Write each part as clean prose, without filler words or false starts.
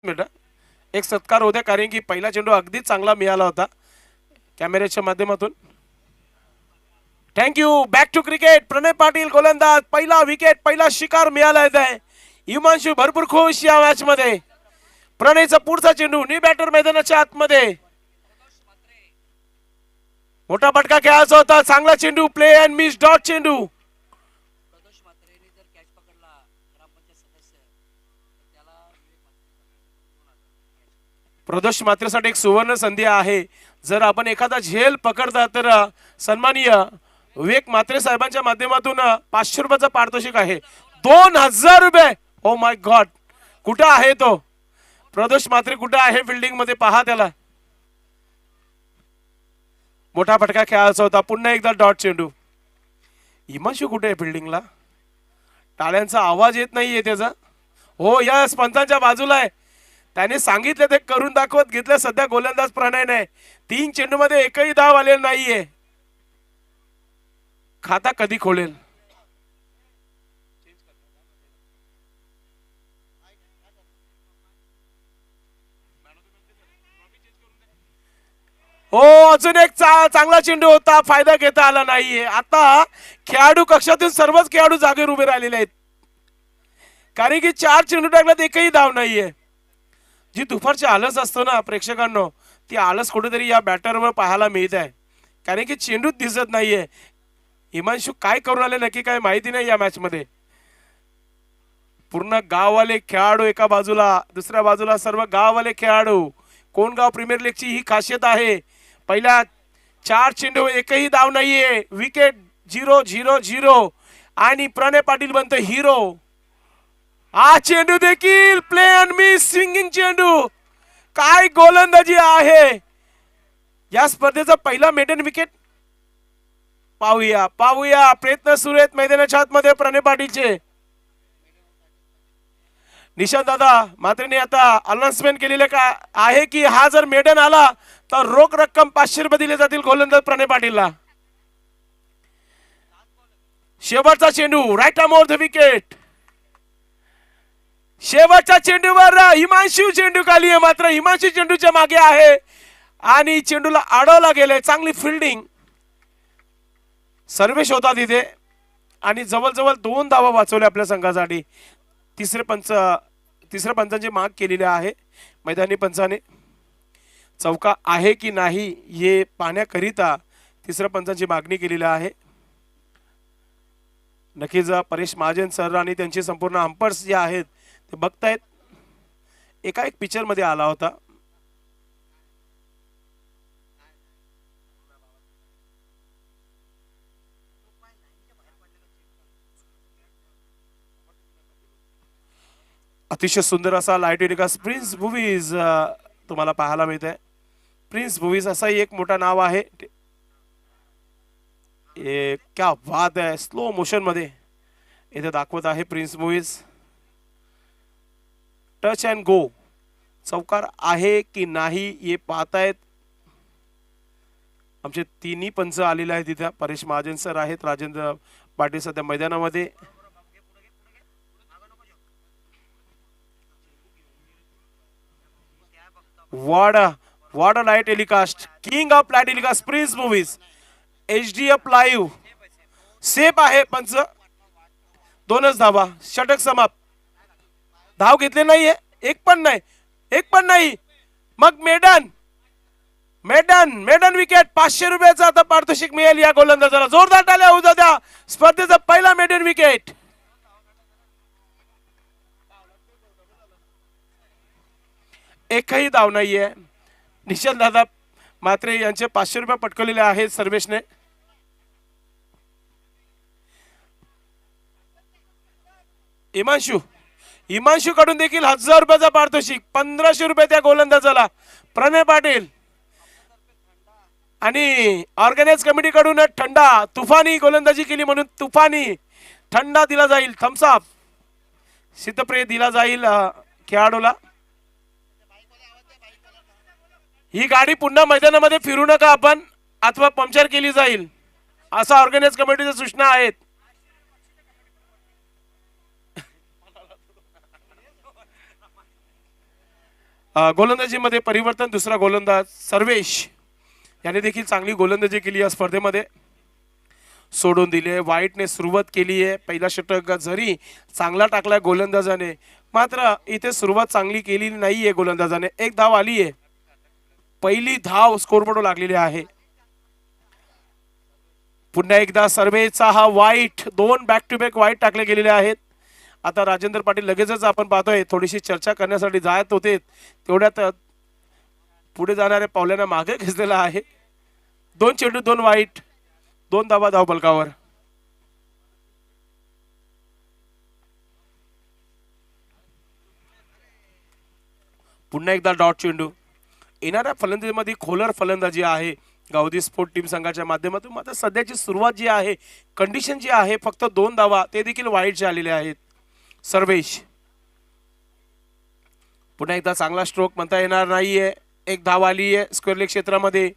Minute एक सत्कार होत्या, कारण की पहिला चेंडू अगदीच चांगला मिळाला होता कॅमेऱ्याच्या माध्यमातून. Thank you. Back to cricket. Pranay Patil गोलंदाज. पहिला विकेट, पहिला शिकार मिळाला आहे. हिमांशू भरपूर खुश या मॅच मध्ये. प्रणयचा पुढचा चेंडू नी बॅटर मैदानाच्या आतमध्ये. मोठा फटका खेळायचा होता. चांगला चेंडू. प्ले अँड मिस डॉट चेंडू. प्रदोष मात्रेसाठी एक सुवर्ण संधी आहे. जर आपण एखादा झेल पकडता तर सन्माननीय विवेक मात्रे साहेबांच्या माध्यमातून 500 रुपयाचा पारितोषिक आहे. 2000 रुपये. ओ माय गॉड. कुठं आहे तो प्रदोष मात्रे? कुठं आहे फिल्डिंग मध्ये? पहा त्याला. मोठा फटका खेळायचा होता. पुन्हा एकदा डॉट चेंडू. हिमांशू कुठे आहे फिल्डिंगला? टाळ्यांचा आवाज येत नाहीये त्याचा. हो यस, पंचांच्या बाजूला आहे. त्याने सांगितलं ते करून दाखवत घेतलं. सध्या गोलंदाज प्रणय नाही. 3 चेंडू मध्ये एकही धाव आलेला नाहीये. खाता कधी खोलेल? हो, अजून एक चांगला चेंडू होता. फायदा घेता आला नाहीये. आता खेळाडू कक्षातून सर्वच खेळाडू जागेवर उभे राहिलेले आहेत, कारण की 4 चेंडू टाकल्यात एकही धाव नाहीये. जी दुपारची आलस असतो ना प्रेक्षकांनो, ती आलस कुठेतरी या बॅटरवर पाहायला मिळत आहे, कारण की चेंडूच दिसत नाहीये. हिमांशू काय करून आले नक्की काय माहिती नाही या मॅच मध्ये. पूर्ण गाववाले खेळाडू एका बाजूला, दुसऱ्या बाजूला सर्व गाववाले खेळाडू. कोणगाव प्रीमियर लीगची ही खासियत आहे. पहिल्या 4 चेंडू एकही धाव नाहीये. विकेट 0-0-0 आणि प्रणय पाटील बनतो हिरो. हा चेंडू देखील प्ले अँड मिस स्विंगिंग चेंडू. काय गोलंदाजी आहे. या स्पर्धेचा पहिला मेडन विकेट. पाहूया पाहूया. प्रयत्न सुरू आहेत मैदानाच्या आतमध्ये प्रणय पाटीलचे. निशांत दादा मात्रेने आता अनाउन्समेंट केलेले का आहे की हा जर मेडन आला तर रोख रक्कम 500 रुपये दिले जातील गोलंदाज प्रणय पाटीलला. शेवटचा चेंडू right arm over the wicket. शेवटच्या चेंडूवर हिमांशू चेंडू खाली आहे, मात्र हिमांशू चेंडूच्या मागे आहे आणि चेंडूला अडवला गेलाय. चांगली फिल्डिंग. सर्वेश होता तिथे आणि जवळजवळ 2 धावा वाचवल्या आपल्या संघासाठी. तिसऱ्या पंचांची माग केलेली आहे मैदानी पंचाने. चौका आहे की नाही हे पाहण्याकरिता तिसऱ्या पंचांची मागणी केलेली आहे. नक्कीच परेश महाजन सर आणि त्यांचे संपूर्ण अंपायर्स जे आहेत ते बघतायत. एका एक पिक्चर मध्ये आला होता. अतिशय सुंदर असा लाईट टेलिकास्ट प्रिन्स मूवीज तुम्हाला पाहायला मिळत आहे. प्रिन्स मूवीज असाही एक मोठा नाव आहे. क्या बात आहे. स्लो मोशन मध्ये इथे दाखवत आहे prince movies. Touch and go. चौकार आहे की नाही हे पाहतायत आमचे तिन्ही पंच आलेले आहेत तिथे. परेश महाजन सर आहेत, राजेंद्र पाटील सध्या मैदानामध्ये. Wada light telecast. King of light telecast prince movies HDF live. Safe आहे पंच. 2च धावा. षटक समाप्त. धाव घेतले नाहीये. एक पण नाही. मग मेडन विकेट. 500 रुपयाचा आता पारितोषिक मिळेल या गोलंदाजाला. जोरदार टाळ्या होऊ द्या. स्पर्धेचा पहिला मेडन विकेट. एकही धाव नाहीये. निशांत दादा मात्रे यांचे 500 रुपये पटकवलेले आहेत सर्वेशने. हिमांशू कडून देखील 1000 रुपयाचा पारितोषिक. 1500 रुपये त्या गोलंदाजाला. प्रणय पाटील आणि ऑर्गनाइज कमिटी कडून थंडा तुफानी गोलंदाजी केली म्हणून तुफानी थंडा दिला जाईल. थम्सअप शीतपेय दिला जाईल खेळाडूला. ही गाडी पुन्हा मैदानामध्ये फिरू नका आपण, अथवा पंक्चर केली जाईल असा ऑर्गनाइज कमिटीच्या सूचना आहेत. गोलंदाजीमध्ये परिवर्तन, दुसरा गोलंदाज सर्वेश याने देखील चांगली गोलंदाजी केली या स्पर्धेमध्ये. सोडून दिले, वाईटने सुरुवात केली आहे. पहिला षटक जरी चांगला टाकला गोलंदाजाने, मात्र इथे सुरुवात चांगली केली नाहीये गोलंदाजाने. एक धाव आली आहे, पहिली धाव स्कोरबोर्ड लागलेली आहे. पुन्हा एकदा सर्वेचा हा वाईट, 2 बॅक टू बॅक वाईट टाकले गेलेले आहेत. आता राजेंद्र पाटील लगेचच आपण पाहतोय थोडीशी चर्चा करण्यासाठी जात होते, तेवढ्यात पुढे जाणाऱ्या पावलांना मागे खेचलेला आहे. 2 चेंडू 2 वाईट, 2 धावा धाव फलकावर. पुन्हा एकदा डॉट चेंडू. येणाऱ्या फलंदाजीमध्ये खोलर फलंदाजी आहे गावदी स्पोर्ट टीम संघाच्या माध्यमातून. मात्र सध्याची सुरुवात जी आहे, कंडिशन जी आहे, फक्त 2 धावा ते देखील वाईटचे आलेले आहेत. सर्वेश पुन्हा एकदा चांगला स्ट्रोक म्हणता येणार नाहीये. एक धाव आली आहे स्क्वेअर लेग क्षेत्रामध्ये.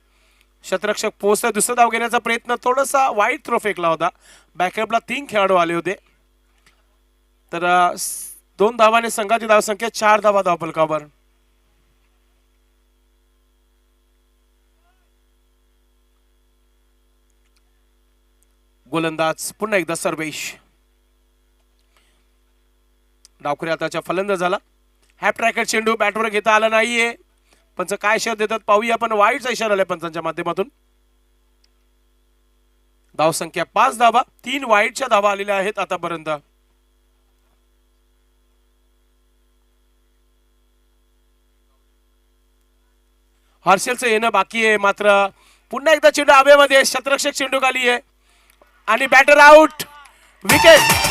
शतरक्षक पोहोचता, दुसरा धाव घेण्याचा प्रयत्न, थोडासा वाईट थ्रो फेकला होता. बॅकअपला 3 खेळाडू आले होते. तर 2 धावाने संघाची धावसंख्या 4 धावा धाव फलकावर. गोलंदाज पुन्हा एकदा सर्वेश. डावखुरी हाताच्या फलंदाजाला हॅप ट्रॅकर चेंडू बॅटवर घेता आला नाहीये. पंच काय इशारा देतात पाहूया आपण. वाईटचा इशारा आलाय पंचांच्या माध्यमातून. धावसंख्या 5 धावा, 3 वाईटच्या धावा आलेल्या आहेत आतापर्यंत. हर्षलचं येणं बाकी आहे. मात्र पुन्हा एकदा चेंडू हवेमध्ये, शतरक्षक चेंडू खाली आहे आणि बॅटर आउट. विकेट.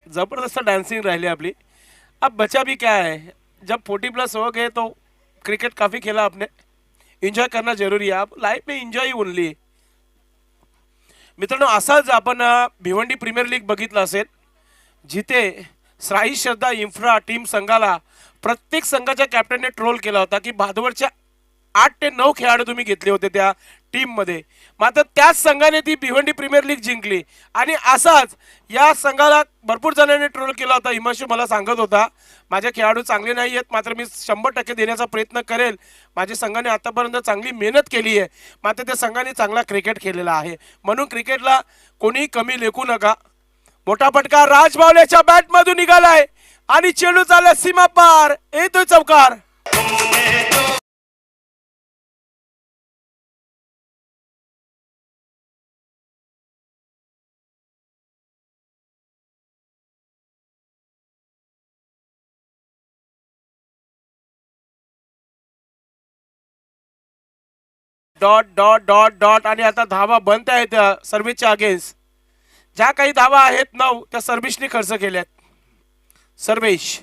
जबरदस्त डांसिंग रही अपनी. अब बचा भी क्या है, जब 40+ हो गए तो क्रिकेट काफ़ी खेला आपने, एंजॉय करना जरूरी है. आप लाइफ में एंजॉय ओनली. मित्रांनो, असाच आपण भिवंडी प्रीमियर लीग बघितलं असेल, जिथे साई श्रद्धा इन्फ्रा टीम संघाला प्रत्येक संघाच्या कॅप्टनने ट्रोल केला होता की भादवरच्या 8 ते 9 खेळाडू तुम्ही घेतले होते त्या टीम मध्ये. मात्र त्याच संघाने ती भिवंडी प्रीमियर लीग जिंकली. आणि असाच या संघाला भरपूर जणांनी ट्रोल केला होता. हिमांशू मला सांगत होता माझे खेळाडू चांगले नाही आहेत, मात्र मी 100% देण्याचा प्रयत्न करेल. माझ्या संघाने आतापर्यंत चांगली मेहनत केली आहे, मात्र त्या संघाने चांगला क्रिकेट खेळलेला आहे. म्हणून क्रिकेटला कोणी कमी लेखू नका. मोठा फटका राजबावल्याच्या बॅट मधून निघालाय आणि चेंडू चालला सीमा पार, येतोय चौकार. Dot dot dot dot. आणि आता धावा बनत आहेत सर्व्हिसच्या अगेन्स्ट. ज्या काही धावा आहेत 9 त्या सर्व्हिसने खर्च केल्यात. सर्वेश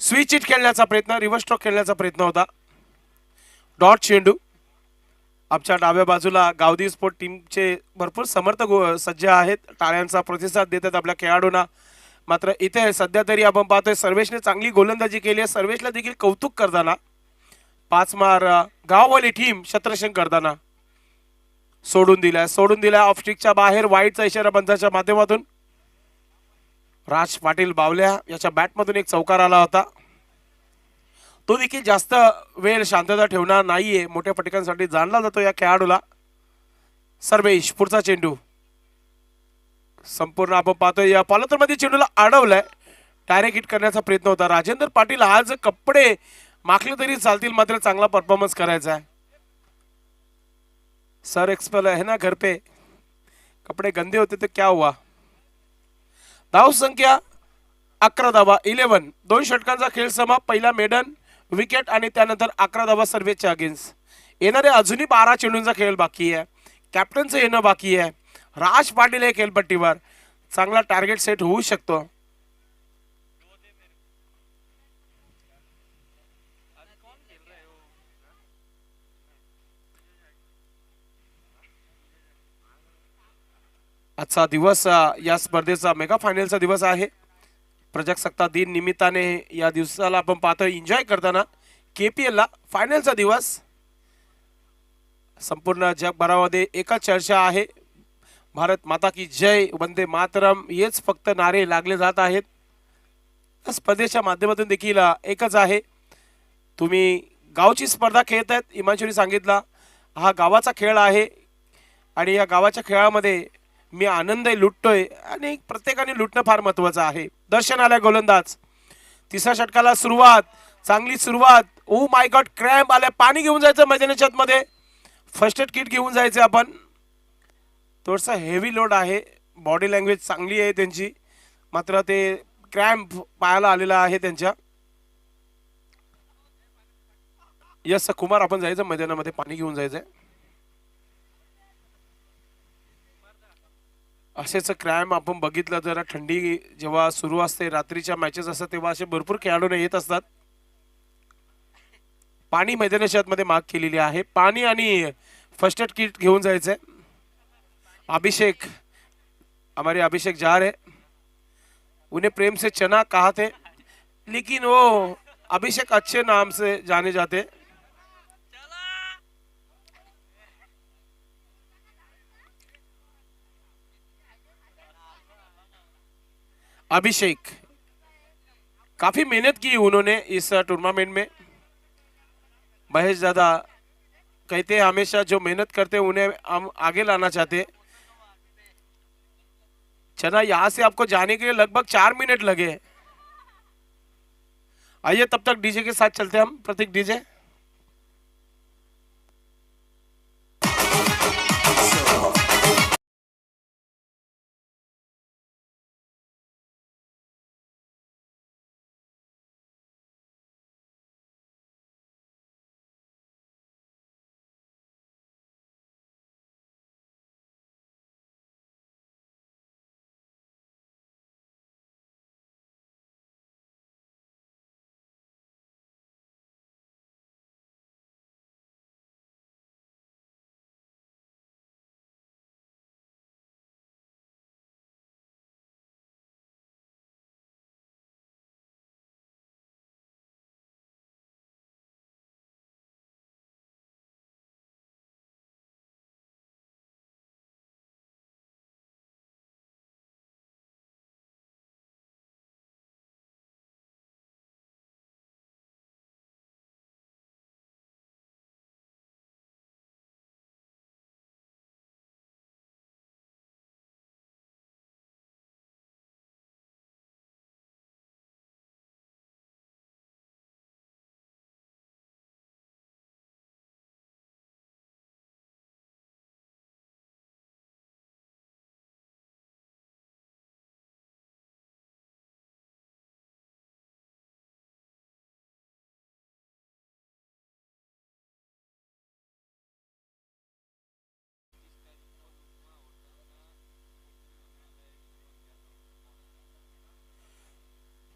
स्विच इट खेळण्याचा प्रयत्न, रिव्हर्स स्ट्रोक खेळण्याचा प्रयत्न होता. डॉट चेंडू. आमच्या डाव्या बाजूला गावदी स्पोर्ट टीमचे भरपूर समर्थक सज्ज आहेत, टाळ्यांचा प्रतिसाद देतात आपल्या खेळाडूंना. मात्र इथे सध्या तरी आपण पाहतोय सर्वेशने चांगली गोलंदाजी केली आहे. सर्वेशला देखील कौतुक करताना 5 मार गाववाली टीम शतरक्षक करताना. सोडून दिलाय ऑफ स्टिकच्या बाहेर. वाईटचा इशारा पंचाच्या माध्यमातून. राज पाटील बावल्या याच्या बॅटमधून एक चौकार आला होता. तो देखील जास्त वेळ शांतता ठेवणार नाहीये, मोठ्या फटकांसाठी जाणला जातो या खेळाडूला. सर्वेश पुढचा चेंडू संपूर्ण आपण पाहतोय या पॉलत्रमध्ये चेंडूला अडवलाय. डायरेक्ट हिट करण्याचा प्रयत्न होता. राजेंद्र पाटील आज कपडे माखले तरी चालतील, मात्र चांगला परफॉर्मन्स करायचा है. सर एक्सपेल है ना घर पे, कपड़े गंदे होते तो क्या हुआ. धाव संख्या 11 धावा 11. 2 षटकांचा खेळ समाप्त. पहिला मेडन विकेट आणि त्यानंतर 11 धावा सर्वेच्या अगेन्स्ट. येणारे अजूनही 12 चेंडूंचा खेळ बाकी आहे. कॅप्टनचं येणं बाकी आहे. राज पाटील आहे खेळपट्टीवर. चांगला टार्गेट सेट होऊ शकतो. आजचा दिवस या स्पर्धेचा मेगा फायनलचा दिवस आहे. प्रजासत्ताक दिन निमित्ताने या दिवसाला आपण पाहतो एन्जॉय करताना. KPL ला फायनलचा दिवस. संपूर्ण जगभरामध्ये एकच चर्चा आहे, भारत माता की जय, वंदे मातरम हेच फक्त नारे लागले जात आहेत. स्पर्धेच्या माध्यमातून देखील एकच आहे, तुम्ही गावची स्पर्धा खेळत आहेत. हिमांशुने सांगितला हा गावाचा खेळ आहे आणि या गावाच्या खेळामध्ये मी आनंद लुटतोय आणि प्रत्येकाने लुटणं फार महत्वाचं आहे. दर्शन आल्या गोलंदाज. तिसऱ्या षटकाला सुरुवात, चांगली सुरुवात. ओ माय गॉड, क्रॅम्प आले. पाणी घेऊन जायचं मैदानाच्या आतमध्ये. फर्स्ट एड किट घेऊन जायचं आपण. थोडंसं हेवी लोड आहे. बॉडी लँग्वेज चांगली आहे त्यांची, मात्र ते क्रॅम्प पायाला आलेला आहे त्यांच्या. यस कुमार, आपण जायचं मैदानामध्ये, पाणी घेऊन जायचंय. असेच क्रॅम्प आपण बघितलं जरा थंडी जेव्हा सुरू असते, रात्रीच्या मॅचेस असतात तेव्हा असे भरपूर खेळाडू येत असतात. पाणी मैदानाच्या आतमध्ये माग केलेली आहे. पाणी आणि फर्स्ट एड किट घेऊन जायचंय. अभिषेक, हमारे अभिषेक जा रहे, उन्हें प्रेम से चना कहा थे, लेकिन वो अभिषेक अच्छे नाम से जाने जाते. अभिषेक, काफी मेहनत की उन्होंने इस टूर्नामेंट में. महेश दादा कहते हैं हमेशा जो मेहनत करते हैं उन्हें हम आगे लाना चाहते हैं. चना यहां से आपको जाने के लिए लगभग 4 मिनट लगे. आइए तब तक डीजे के साथ चलते हैं हम. प्रतीक डीजे.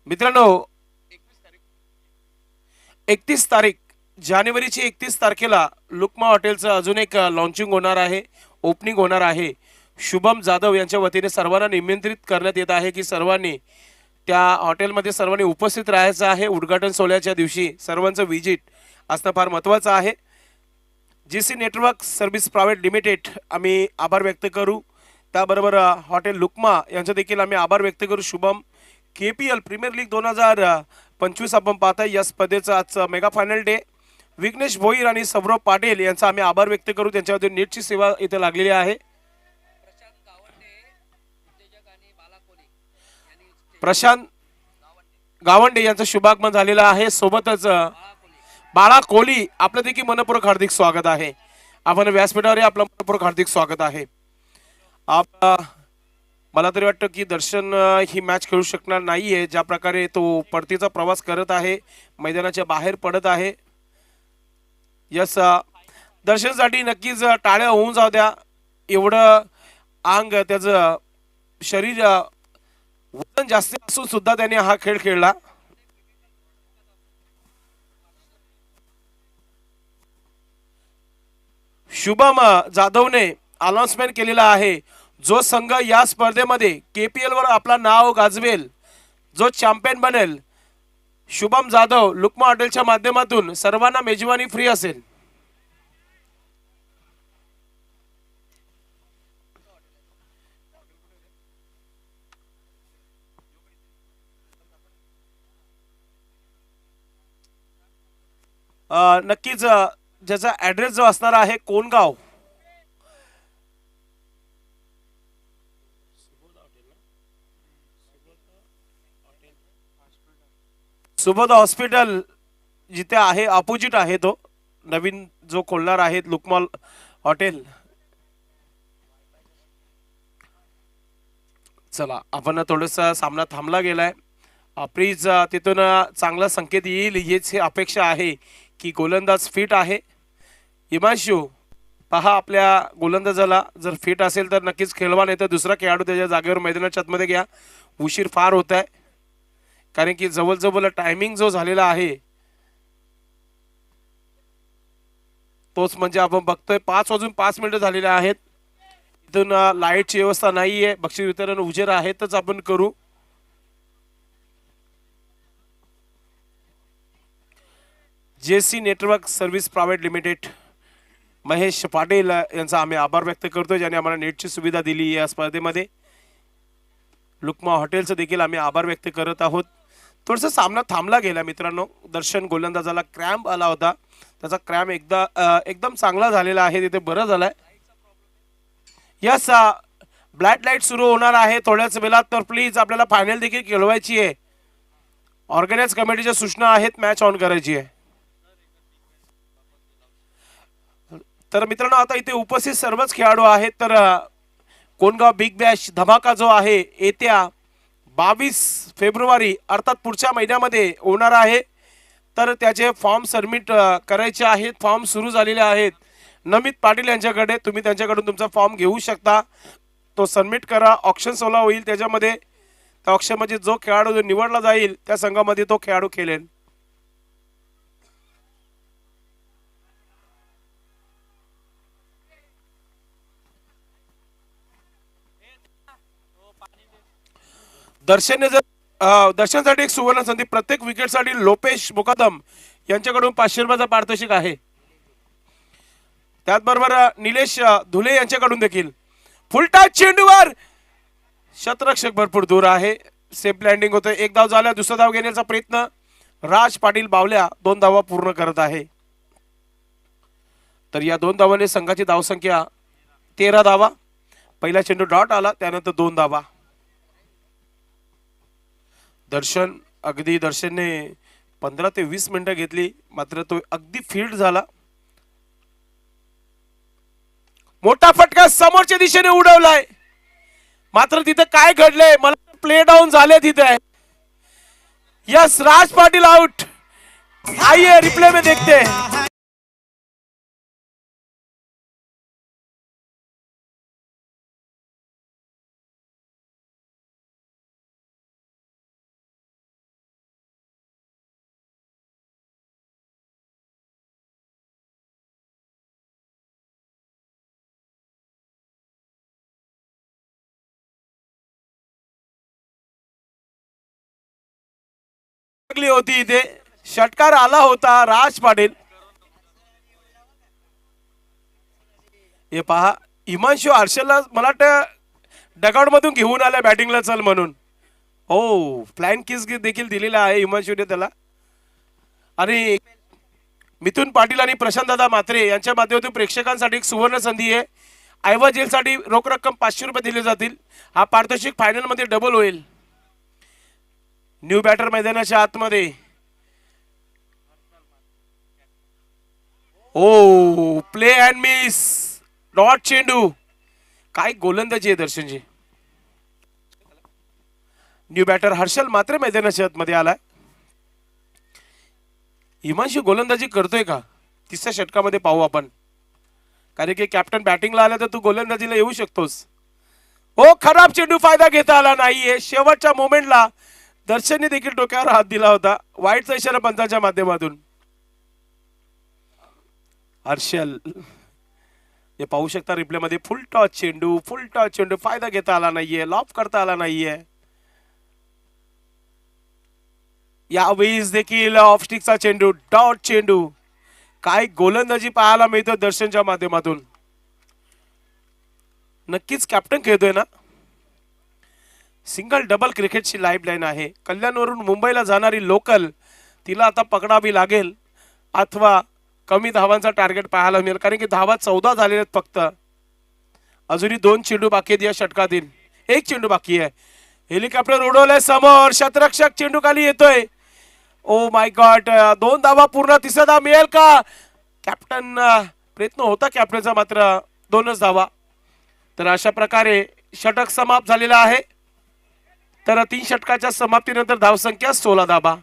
मित्रांनो, 31 तारीख जानेवारीची 31 तारखेला लुकमा हॉटेलचं अजून एक लॉन्चिंग होणार आहे, ओपनिंग होणार आहे. शुभम जाधव यांच्या वतीने सर्वांना निमंत्रित करण्यात येत आहे की सर्वांनी त्या हॉटेलमध्ये सर्वांनी उपस्थित राहायचं आहे. उद्घाटन सोहळ्याच्या दिवशी सर्वांचं विजिट असणं फार महत्त्वाचं आहे. GC network service private limited आम्ही आभार व्यक्त करू. त्याबरोबर हॉटेल लुकमा यांचं देखील आम्ही आभार व्यक्त करू. शुभम, KPL प्रीमियर लीग 2025 आपण पाहताय या स्पर्धेचा आजचा mega final day. Vighnesh Bhoir आणि सौरभ पाटील यांचा आम्ही आभार व्यक्त करू. त्यांच्यामध्ये नेटची सेवा इथे लागलेली आहे. प्रशांत गावंडे यांचं शुभागमन झालेलं आहे. सोबतच बाळा कोहली, आपलं देखील मनपूर्वक हार्दिक स्वागत आहे. आपण व्यासपीठावर आपलं मनपूर्वक हार्दिक स्वागत आहे. आप मला तरी वाटतं की दर्शन ही मॅच खेळू शकणार नाहीये. ज्या प्रकारे तो परतीचा प्रवास करत आहे, मैदानाच्या बाहेर पडत आहे. यस, दर्शनसाठी नक्कीच टाळ्या होऊन जाऊ द्या. एवढं अंग त्याचं शरीर वजन जास्त असून सुद्धा त्याने हा खेळ खेळला. शुभम जाधवने अनाउन्समेंट केलेला आहे, जो संघ या स्पर्धेमध्ये केपीएल वर आपला नाव गाजवेल, जो चॅम्पियन बनेल, शुभम जाधव लुकमा हॉटेलच्या माध्यमातून सर्वांना मेजवानी फ्री असेल. नक्कीच ज्याचा ऍड्रेस जो असणार आहे कोणगाव, सुबोध हॉस्पिटल जिथे आहे अपोजिट आहे, तो नवीन जो खोलणार आहे लुकमॉल हॉटेल. चला, आपण थोडासा सामना थांबला गेलाय. प्लीज तिथून चांगला संकेत येईल हीच अपेक्षा आहे की गोलंदाज फिट आहे. हिमांशू पहा, आपल्या गोलंदाजाला जर फिट असेल तर नक्कीच खेळवा, नाही तर दुसरा खेळाडू त्याच्या जागेवर मैदानाच्या आतमध्ये घ्या. उशीर फार होत आहे, कारण की जवळजवळ टायमिंग जो झालेला आहे तोच म्हणजे आपण बघतोय 5 वाजून 5 मिनिटं झालेले आहेत. इथून लाईटची व्यवस्था नाहीये, बक्षीस वितरण उजेर आहेतच आपण करू. JC network service private limited Mahesh Patil यांचा आम्ही आभार व्यक्त करतो, ज्याने आम्हाला नेटची सुविधा दिली या स्पर्धेमध्ये. लुकमा हॉटेलचं देखील आम्ही आभार व्यक्त करत आहोत. थोडंसं सामना थांबला गेला मित्रांनो. दर्शन गोलंदाजाला क्रॅम्प आला होता, त्याचा क्रॅम्प एकदम चांगला झालेला आहे, तिथे बरं झालंय. यस, ब्लॅक लाईट सुरू होणार आहे थोड्याच वेळात, तर प्लीज आपल्याला फायनल देखील खेळवायची आहे. ऑर्गनाइज कमिटीच्या सूचना आहेत, मॅच ऑन करायची आहे. तर मित्रांनो, आता इथे उपस्थित सर्वच खेळाडू आहेत. तर कोणगाव बिग बॅश धमाका जो आहे येत्या 22 फेब्रुवारी अर्थात पुढच्या महिन्यामध्ये होणार आहे. तर त्याचे फॉर्म सबमिट करायचे आहेत. फॉर्म सुरू झालेले आहेत नमित पाटील यांच्याकडे. तुम्ही त्यांच्याकडून तुमचा फॉर्म घेऊ शकता, तो सबमिट करा. ऑप्शन 16 होईल, त्याच्यामध्ये त्या ऑप्शनमध्ये जो खेळाडू जो निवडला जाईल त्या संघामध्ये तो खेळाडू खेळेल. दर्शनने जर दर्शनसाठी एक सुवर्ण संधी, प्रत्येक विकेटसाठी लोपेश मुकादम यांच्याकडून 500 रुपयाचा पारितोषिक आहे. त्याचबरोबर निलेश धुले यांच्याकडून देखील. फुलटाच चेंडूवर शतरक्षक भरपूर दूर आहे, सेफ लँडिंग होतं. एक धाव झाला, दुसरा धाव घेण्याचा प्रयत्न राज पाटील बावल्या 2 धावा पूर्ण करत आहे. तर या 2 धावांनी संघाची धावसंख्या 13 धावा. पहिला चेंडू डॉट आला, त्यानंतर 2 धावा. दर्शनने 15 ते 20 मिनिटं घेतली, मात्र तो अगदी फील्ड झाला. मोठा फटका समोरच्या दिशेने उडवलाय, मात्र तिथे काय घडलंय, मला प्ले डाऊन झाले तिथे. यस, राज पाटील आउट. आइए रिप्ले में देखते हैं. होती इथे षटकार आला होता. राज पाटील, हे पहा, हिमांशू हर्षलला मला वाटतं डगआउट मधून घेऊन आलाय बॅटिंगला चल म्हणून. हो, फ्लॅन किस देखील दिलेला आहे हिमांशूने त्याला. आणि मिथुन पाटील आणि प्रशांत दादा म्हात्रे यांच्या माध्यमातून प्रेक्षकांसाठी एक सुवर्ण संधी आहे. आयवा जेलसाठी रोख रक्कम 500 रुपये दिले जातील. हा पारितोषिक फायनल मध्ये डबल होईल. न्यू बॅटर मैदानाच्या आतमध्ये. ओ, प्ले अँड मिस, डॉट चेंडू. काय गोलंदाजी आहे दर्शनजी. न्यू बॅटर हर्षल मात्र मैदानाच्या मध्ये आलाय. हिमांशू गोलंदाजी करतोय का तिसऱ्या षटकामध्ये पाहू आपण, कारण की कॅप्टन बॅटिंगला आला तर तू गोलंदाजीला येऊ शकतोस. हो, खराब चेंडू, फायदा घेता आला नाहीये. शेवटच्या मोमेंटला दर्शनने देखील डोक्यावर हात दिला होता. वाईटचा इशारा पंचाच्या माध्यमातून. हर्षल हे पाहू शकता रिप्ले मध्ये, फुल टॉस चेंडू, फुल टॉस चेंडू, फायदा घेता आला नाहीये, लॉफ करता आला नाहीये. यावेळेस देखील ऑफस्टिकचा चेंडू, डॉट चेंडू. काय गोलंदाजी पाहायला मिळतं दर्शनच्या माध्यमातून. नक्कीच कॅप्टन खेळतोय ना. सिंगल डबल क्रिकेटची लाईफ लाईन आहे. कल्याणवरून मुंबईला जाणारी लोकल तिला आता पकडावी लागेल, अथवा कमी धावांचा टार्गेट पाहायला मिळेल, कारण की धावा 14 झालेले आहेत फक्त. अजूनही 2 चेंडू बाकी आहेत या षटकातील. 1 चेंडू बाकी आहे. हेलिकॉप्टर उडवलंय समोर, शतरक्षक चेंडू खाली येतोय. ओ माय गॉड, 2 धावा पूर्ण. तिसरा धाव मिळेल का? कॅप्टन प्रयत्न होता कॅप्टनचा, मात्र 2च धावा. तर अशा प्रकारे षटक समाप्त झालेला आहे. तर 3 षटकाच्या समाप्तीनंतर धावसंख्या 16 धावा.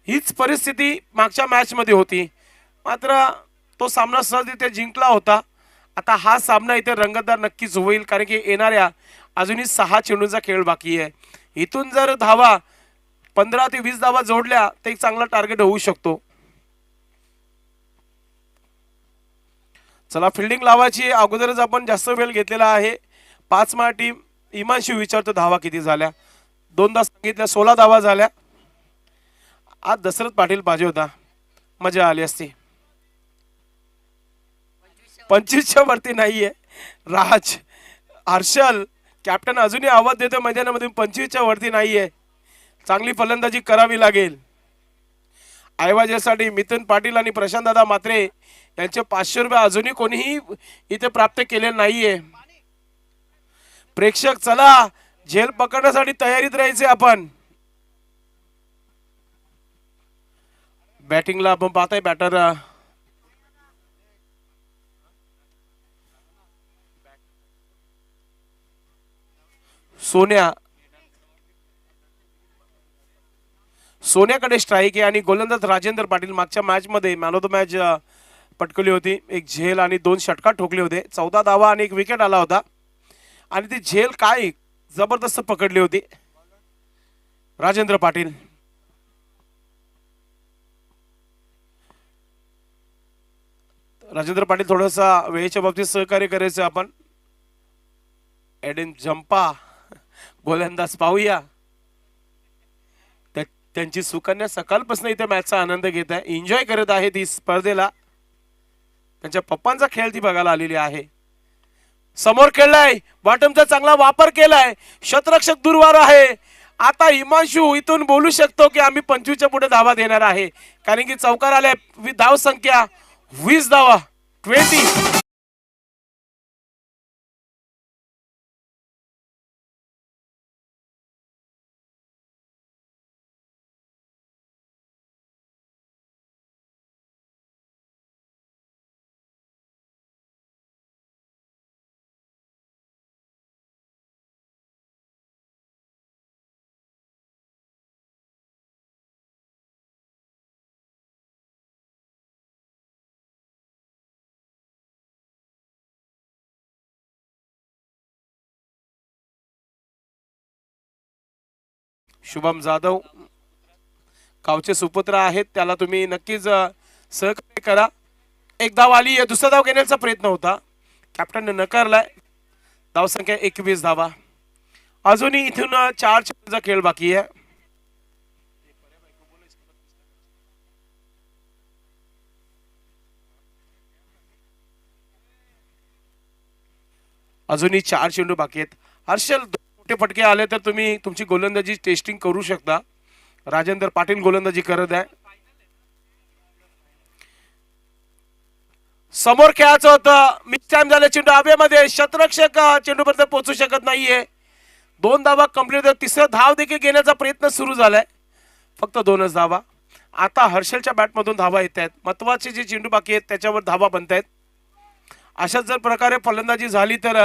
हीच परिस्थिती मागच्या मॅच मध्ये होती, मात्र तो सामना सहजरित्या जिंकला होता. आता हा सामना इथे रंगतदार नक्कीच होईल, कारण की येणाऱ्या अजूनही 6 चेंडूंचा खेळ बाकी आहे. इथून जर धावा 15 ते 20 धावा जोडल्या तर एक चांगला टार्गेट होऊ शकतो. चला, फिल्डिंग लावायची अगोदरच आपण जास्त वेळ घेतलेला आहे. 5 मा टीम. हिमांशू विचारतो धावा किती झाल्या. 2दा सांगितल्या, 16 धावा झाल्या. आज दशरथ पाटील पाहिजे होता, मजा आली असती. 25च्या वरती नाहीये. राज, हर्षल, कॅप्टन अजूनही आवाज देतो मैदानामध्ये, 25च्या वरती नाहीये. चांगली फलंदाजी करावी लागेल. ऐवजासाठी मिथुन पाटील आणि प्रशांत दादा मात्रे यांचे 500 रुपये अजूनही कोणीही इथे प्राप्त केले नाहीये. प्रेक्षक चला, झेल पकडण्यासाठी तयारीत राहायचे आपण. बॅटिंगला आपण पाहताय बॅटर सोन्याकडे स्ट्राईक आहे आणि गोलंदाज राजेंद्र पाटील मागच्या मॅच मध्ये मॅन ऑफ द मॅच पटकवली होती. एक झेल आणि 2 षटकार ठोकले होते. 14 धावा आणि 1 विकेट आला होता. आणि ती झेल काय जबरदस्त पकडली होती राजेंद्र पाटील. राजेंद्र पाटील थोडासा वेळेच्या बाबतीत सहकार्य करायचं आपण. एडेन जंपा गोलंदाज पाहूया. त्यांची सुकन्या सकाळपासून इथे मॅचचा आनंद घेत आहे, एन्जॉय करत आहे ती स्पर्धेला. त्यांच्या पप्पांचा खेळ ती बघायला आलेली आहे. समोर खेळलाय, बॉटमचा चांगला वापर केलाय, शतरक्षक दूरवर आहे. आता हिमांशू इथून बोलू शकतो की आम्ही 25च्या पुढे धावा देणार आहे, कारण की चौकार आले. धाव संख्या 20 धावा, 20. शुभम जाधव गावचे सुपुत्र आहेत, त्याला तुम्ही नक्कीच सहकार्य करा. एक धाव आली आहे, दुसरा धाव घेण्याचा प्रयत्न होता, कॅप्टनने नकारलाय. धाव संख्या 21 धावा. अजूनही इथून 4 चेंडूंचा खेळ बाकी आहे. अजूनही 4 चेंडू बाकी आहेत. हर्षल, मोठे फटके आले तर तुम्ही तुमची गोलंदाजी टेस्टिंग करू शकता. राजेंद्र पाटील गोलंदाजी करत आहे. समोर खेळायचं होतं, मिस टाइम झाले. चेंडू हवेमध्ये, शतरक्षक चेंडूपर्यंत पोहोचू शकत नाहीये. 2 धावा कंप्लीट. तिसरा धाव देखील घेण्याचा प्रयत्न सुरू झालाय, फक्त 2च धावा. आता हर्षलच्या बॅटमधून धावा येत आहेत. महत्वाचे जे चेंडू बाकी आहेत त्याच्यावर धावा बनत आहेत. अशाच जर प्रकारे फलंदाजी झाली तर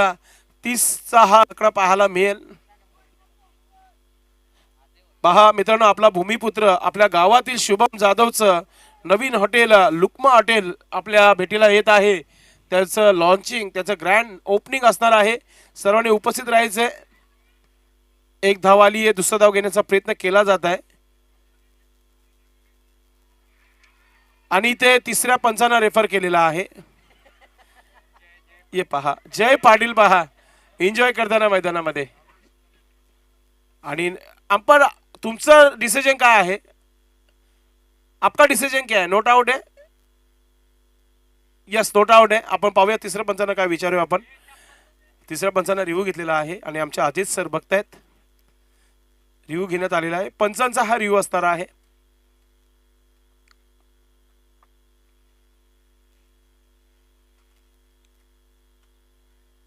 30चा हा आकडा पाहायला मिळेल. पहा मित्रांनो, आपला भूमिपुत्र आपल्या गावातील शुभम जाधवचं नवीन हॉटेल लुकमा हॉटेल आपल्या भेटीला येत आहे. त्याचं लॉन्चिंग, त्याचं ग्रँड ओपनिंग असणार आहे. सर्वांनी उपस्थित राहायचंय. एक धाव आली आहे, दुसरा धाव घेण्याचा प्रयत्न केला जात आहे आणि ते तिसऱ्या पंचांना रेफर केलेला आहे. ये पहा, जय पाटील पहा एन्जॉय करताना मैदानामध्ये. आणि अंपर, तुमचं डिसिजन काय आहे? आपका डिसिजन क्या है? नोट आउट है? यस, नोट आउट आहे. आपण पाहूया तिसऱ्या पंचांना काय विचारूया आपण. तिसऱ्या पंचांना रिव्ह्यू घेतलेला आहे आणि आमच्या अजित सर बघतायत. रिव्ह्यू घेण्यात आलेला आहे. पंचांचा हा रिव्ह्यू असणार आहे.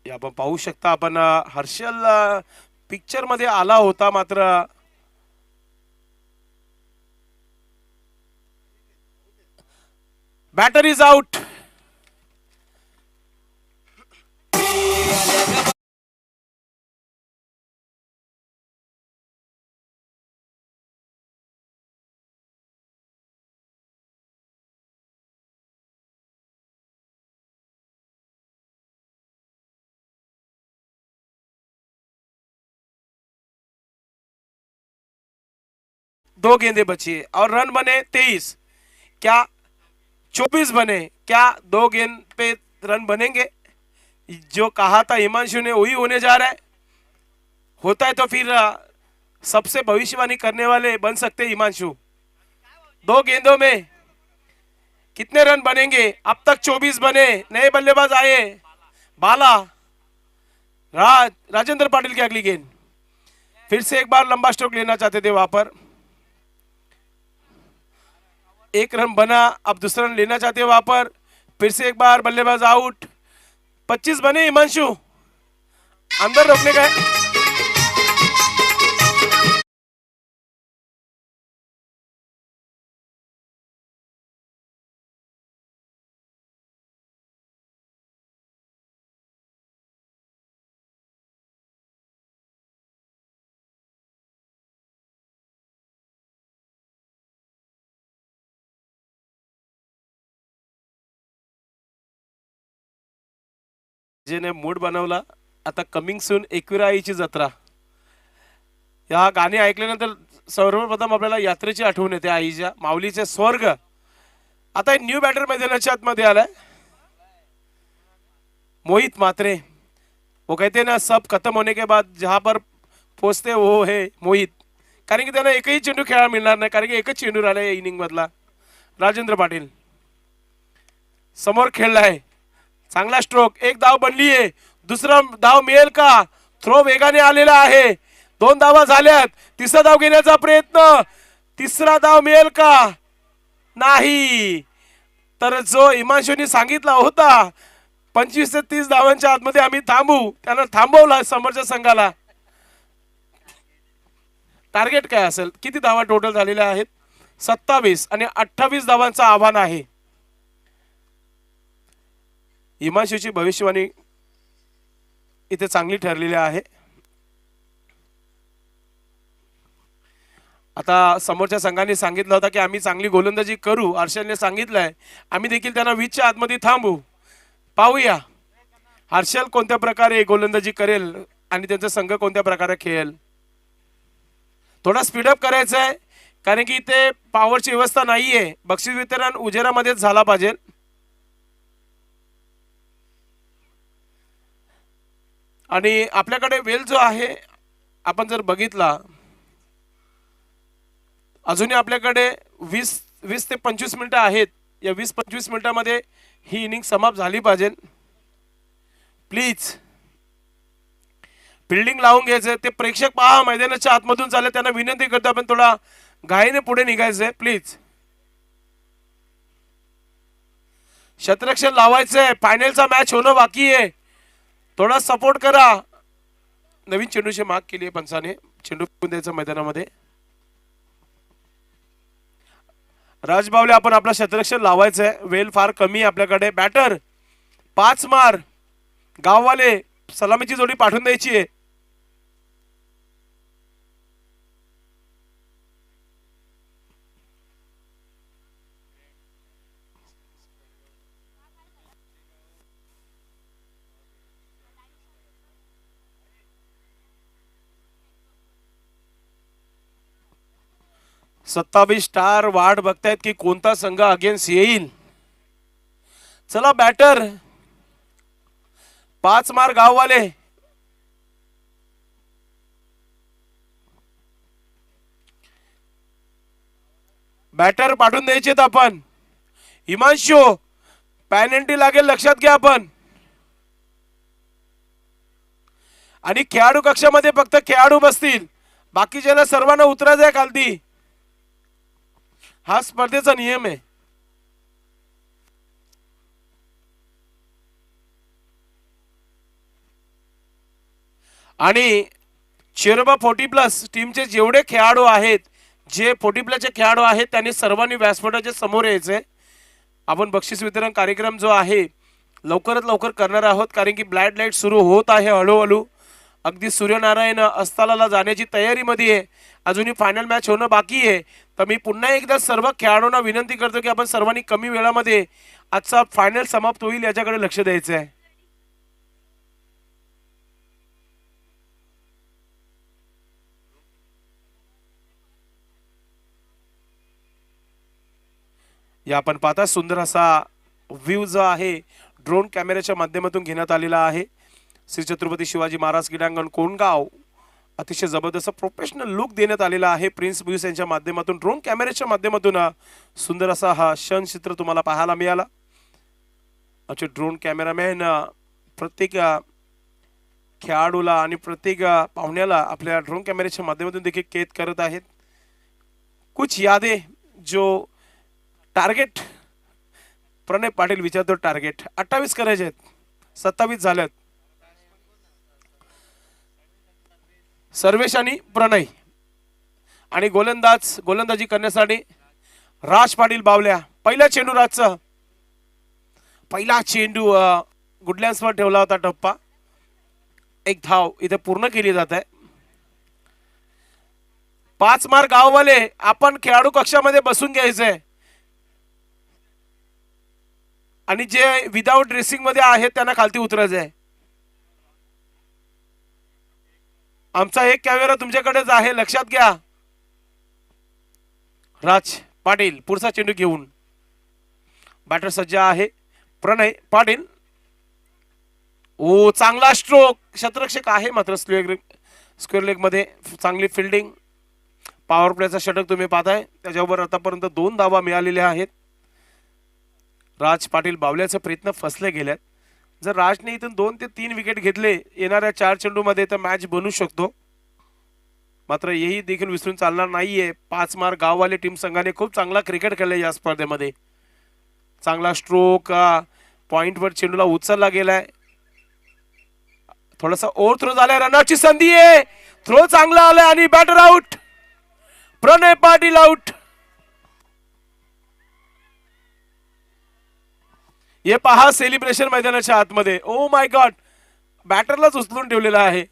आपण पाहू शकता, आपण हर्षल पिक्चर मध्ये आला होता, मात्र बॅटर इज आउट. दो गेंदे बची और रन बने 23, क्या 24 बने? क्या 2 गेंद पे रन बनेंगे? जो कहा था हिमांशु ने वही होने जा रहा है. होता है तो फिर सबसे भविष्यवाणी करने वाले बन सकते हिमांशु. 2 गेंदों में कितने रन बनेंगे? अब तक 24 बने. नए बल्लेबाज आए, बाला, राजेंद्र पाटिल की अगली गेंद. फिर से एक बार लंबा स्ट्रोक लेना चाहते थे वहां पर. 1 रन बना, अब दूसरा रन लेना चाहते हैं वहां पर. फिर से एक बार बल्लेबाज आउट. 25 बने हिमांशु, अंदर रोकने का है. जेने मूड बनवला. आता कमिंग सून एकविराईची जत्रा. या गाणी ऐकल्यानंतर सर्वप्रथम आपल्याला यात्रेची आठवण येते, आईच्या माऊलीचे स्वर्ग. आता न्यू बॅटर मैदानाच्या आतमध्ये आलाय मोहित मात्रे. वो कहते हैं ना, सब खत्म होने के बाद जहां पर पोचते वो है मोहित. कारण की त्यांना एकही चेंडू खेळायला मिळणार नाही, कारण की एकच चेंडू राहिला या इनिंग मधला. राजेंद्र पाटील समोर खेळलाय, चांगला स्ट्रोक. एक धाव बनली आहे, दुसरा धाव मिळेल का? थ्रो वेगाने आलेला आहे. 2 धावा झाल्यात. तिसरा धाव घेण्याचा प्रयत्न. तिसरा धाव मिळेल का? नाही. तर जो हिमांशूने सांगितला होता 25 ते 30 धावांच्या आतमध्ये आम्ही थांबू, त्यानं थांबवला समोरच्या संघाला. टार्गेट काय असेल? किती धावा टोटल झालेल्या आहेत? 27 आणि 28 धावांचं आव्हान आहे. हिमांशूची भविष्यवाणी इथे चांगली ठरलेली आहे. आता समोरच्या संघाने सांगितलं होतं की आम्ही चांगली गोलंदाजी करू. हर्षलने सांगितलंय आम्ही देखील त्यांना 20च्या आतमध्ये थांबू. पाहूया हर्षल कोणत्या प्रकारे गोलंदाजी करेल आणि त्यांचा संघ कोणत्या प्रकारे खेळेल. थोडा स्पीडअप करायचा आहे, कारण की इथे पॉवरची व्यवस्था नाहीये. बक्षीस वितरण उजेरामध्येच झाला पाहिजे. आणि आपल्याकडे वेल जो आहे, आपण जर बघितला, अजूनही आपल्याकडे 20 ते 25 मिनिटं आहेत. या 20-25 मिनिटांमध्ये ही इनिंग समाप्त झाली पाहिजे. प्लीज फिल्डिंग लावून घ्यायचं. ते प्रेक्षक पहा मैदानाच्या आतमधून चालले, त्यांना विनंती करतो आपण थोडा घाईने पुढे निघायचंय. प्लीज क्षेत्ररक्षण लावायचंय. फायनलचा मॅच होणं बाकी आहे. थोडा सपोर्ट करा. नवीन चेंडूची माग केली आहे पंचाने. चेंडू द्यायचा मैदानामध्ये. राजबावले आपण आपला क्षेत्ररक्षण लावायचंय. वेल फार कमी आहे आपल्याकडे. बॅटर 5 मार. गाववाले सलामीची जोडी पाठवून द्यायची आहे. 27 स्टार वाट बघतायत की कोणता संघ अगेन्स्ट येईल. चला बॅटर 5 मार गाववाले. बॅटर पाठवून द्यायचेत आपण. हिमांशु पॅनल्टी लागेल लक्षात घ्या आपण. आणि खेळाडू कक्षामध्ये फक्त खेळाडू बसतील, बाकीच्या सर्वांना उतरायचं आहे खालती. हा स्पर्धेचा नियम आहे. आणि चिरबा 40+ टीमचे जेवढे खेळाडू आहेत, जे 40+ खेळाडू आहेत, त्यांनी सर्वांनी व्यासपीठाच्या समोर यायचंय. आपण बक्षीस वितरण कार्यक्रम जो आहे लवकरात लवकर करणार आहोत, कारण की ब्लॅक लाईट सुरू होत आहे हळूहळू. अगदी सूर्यनारायण अस्ताला जाण्याची तयारीमध्ये आहे. अजूनही फायनल मॅच होणं बाकी आहे. तर मी पुन्हा एकदा सर्व खेळाडूंना विनंती करतो की आपण सर्वांनी कमी वेळामध्ये आजचा फायनल समाप्त होईल याच्याकडे लक्ष द्यायचं आहे. या आपण पाहता सुंदर असा व्ह्यू जो आहे ड्रोन कॅमेऱ्याच्या माध्यमातून घेण्यात आलेला आहे. श्री छत्रपती शिवाजी महाराज क्रीडांगण कोंडगाव अतिशय जबरदस्त प्रोफेशनल लुक देण्यात आलेला आहे. प्रिन्स ब्यूस यांच्या माध्यमातून ड्रोन कॅमेऱ्याच्या माध्यमातून सुंदर असा हा क्षण चित्र तुम्हाला पाहायला मिळाला. आमचे ड्रोन कॅमेरामॅन प्रत्येक खेळाडूला आणि प्रत्येक पाहुण्याला आपल्या ड्रोन कॅमेऱ्याच्या माध्यमातून देखील कैद करत आहेत. कुछ यादें जो टार्गेट प्रणय पाटील विचारतो. टार्गेट 28 करायचे आहेत, 27 झालेत. सर्वेश आणि प्रणय आणि गोलंदाजी करण्यासाठी राज पाटील बावल्या. पहिला चेंडू राजचा, पहिला चेंडू गुडलँड्सवर ठेवला होता टप्पा. एक धाव इथे पूर्ण केली जात आहे. 5 मार गाववाले आपण खेळाडू कक्षामध्ये बसून घ्यायचंय. आणि जे विदाउट ड्रेसिंग मध्ये आहेत त्यांना खालती उतरायचं आहे. आमचा एक कॅमेरा तुमच्याकडेच आहे, लक्षात घ्या. राज पाटील पुढचा चेंडू घेऊन. बॅटर सज्ज आहे प्रणय पाटील. ओ चांगला स्ट्रोक. क्षेत्ररक्षक आहे मात्र स्क्वेअर लेग मध्ये चांगली फिल्डिंग. पॉवर प्लेचा षटक तुम्ही पाहताय, त्याच्यावर आतापर्यंत 2 धावा मिळालेल्या आहेत. राज पाटील बावल्याचे प्रयत्न फसले गेल्यात. जर राजने इथून 2 ते 3 विकेट घेतले येणाऱ्या 4 चेंडूमध्ये तर मॅच बनू शकतो. मात्र हेही देखील विसरून चालणार नाहीये. 5 मार गाववाले टीम संघाने खूप चांगला क्रिकेट खेळले या स्पर्धेमध्ये. चांगला स्ट्रोक पॉइंटवर चेंडूला उचलला गेलाय. थोडासा ओव्हर थ्रो झालाय. रनआउटची संधी आहे. थ्रो चांगला आलाय आणि बॅटर आउट. प्रणय पाटील आउट. हे पहा सेलिब्रेशन मैदानाच्या आतमध्ये. ओ माय गॉड, बॅटरलाच उचलून ठेवलेला आहे.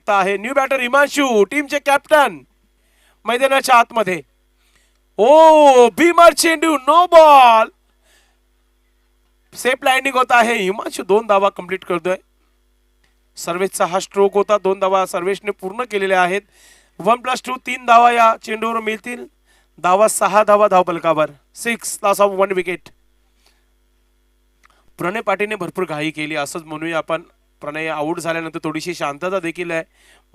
आहे न्यू बॅटर हिमांशु टीमचे कॅप्टन मैदानाच्या आतमध्ये. ओ भीमर चेंडू, नो बॉल. सेफ लँडिंग होत आहे. हिमांशु 2 धावा कंप्लीट करतोय. सर्वेशचा हा स्ट्रोक होता. 2 धावा सर्वेशने पूर्ण केलेल्या आहेत. 1+2 3 धावा या चेंडूवर मिळतील. धावा 6 धावा धावफलकावर. 6 लॉस ऑफ 1 विकेट. प्रणय पाटीलने भरपूर घाई केली असंच म्हणूया आपण. प्रणय आऊट झाल्यानंतर थोडीशी शांतता देखील आहे